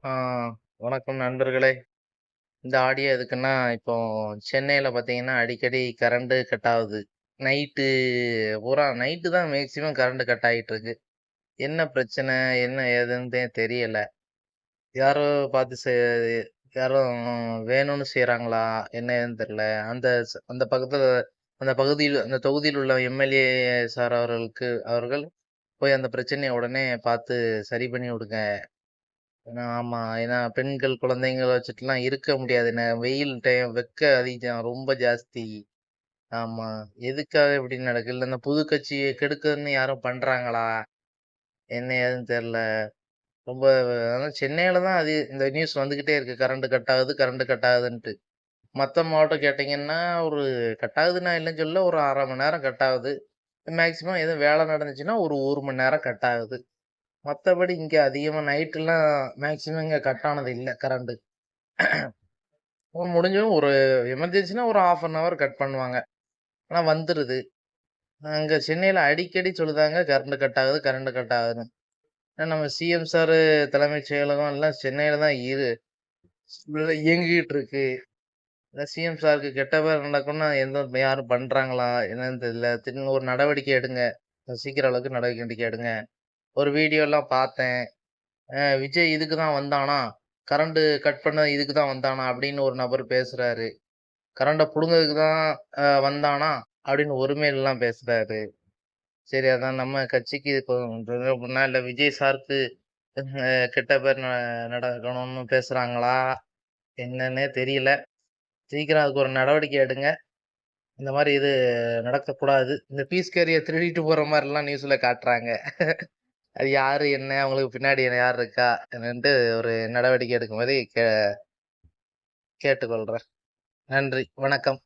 ஆ வணக்கம் நண்பர்களே. இந்த ஆடியோ எதுக்குன்னா, இப்போ சென்னையில பார்த்தீங்கன்னா, அடிக்கடி கரண்ட் கட் ஆகுது. நைட்டு பூரா நைட்டு தான் மேக்ஸிமம் கரண்ட் கட் ஆயிட்டுருக்கு. என்ன பிரச்சனை? என்ன ஏதுன்தே தெரியல. யாரோ பார்த்து யாரோ வேணும்னு செய்றாங்களா? என்ன ஏதுன்னு தெரியல. அந்த அந்த பகுதியில் அந்த தொகுதியில் உள்ள எம்எல்ஏ சார் அவர்கள் போய் அந்த பிரச்சனைய உடனே பார்த்து சரி பண்ணி விடுங்க. ஆமா. ஏன்னா பெண்கள், குழந்தைங்கள வச்சுட்டுலாம் இருக்க முடியாது. வெயில் டைம் அதிகம் ரொம்ப ஜாஸ்தி. ஆமா. எதுக்காக இப்படி நடக்குது? இல்ல இந்த புது கட்சிய கெடுக்கன்னு யாரும் பண்றாங்களா? என்ன ஏதுன்னு தெரியல. ரொம்ப ஆனா சென்னையில தான் இந்த நியூஸ் வந்துகிட்டே இருக்கு. கரண்ட் கட் ஆகுதுன்ட்டு. மத்த மாவட்டம் கேட்டீங்கன்னா, ஒரு கட் ஆகுதுன்னு நான் இல்லன்னு சொல்லல. ஒரு 1/2 மணி நேரம் கட் ஆகுது. மேக்ஸிமம் எதுவும் வேலை நடந்துச்சுன்னா, ஒரு 1 மணி நேரம் கட் ஆகுது. மத்தபடி இங்க அதிகமா நைட்லாம் மேக்ஸிமம் இங்க கட் ஆனது இல்ல கரண்ட். முடிஞ்சும் ஒரு எமர்ஜென்சின்னா ஒரு 1/2 அன் ஹவர் கட் பண்ணுவாங்க. ஆனா வந்துருது. அங்க சென்னையில அடிக்கடி சொல்லுதாங்க கரண்ட் கட் ஆகுதுன்னு. ஏன்னா நம்ம சிஎம் சாரு தலைமைச் செயலகம் எல்லாம் சென்னையில தான் இயங்கிட்டு இருக்கு. சிஎம் சாருக்கு கெட்ட பேர் நடக்கும்னா யாரும் பண்றாங்களா? என்னன்னு தெரியல. திடீர்னு ஒரு நடவடிக்கை எடுங்க. சீக்கிரம் அளவுக்கு நடவடிக்கை எடுங்க. ஒரு வீடியோலாம் பார்த்தேன். விஜய் இதுக்கு தான் வந்தானா? கரண்ட் கட் பண்ண இதுக்கு தான் வந்தானா? அப்படின்னு ஒரு நபர் பேசுறாரு. கரண்ட்ட புடுங்கறதுக்கு தான் வந்தானா? அப்படின்னு ஒருமையிலலாம் பேசுறாரு. சரி அதான் நம்ம கட்சிக்கு இப்போ அப்படின்னா இல்ல விஜய் சாருக்கு கெட்ட பேர் நடக்கணும்னு பேசுறாங்களா? என்னன்னே தெரியல. சீக்கிரம் அதுக்கு ஒரு நடவடிக்கை எடுங்க. இந்த மாரி இது நடக்கக்கூடாது. இந்த பீஸ் கேரிய திருடிட்டு போற மாரிலாம் நியூஸ்ல காட்டுறாங்க. அது யாரு? என்ன? அவங்களுக்கு பின்னாடி யார் இருக்கா? என்னன்ட்டு ஒரு நடவடிக்கை எடுக்குமாறு கேட்டுக்கொள்றேன். நன்றி. வணக்கம்.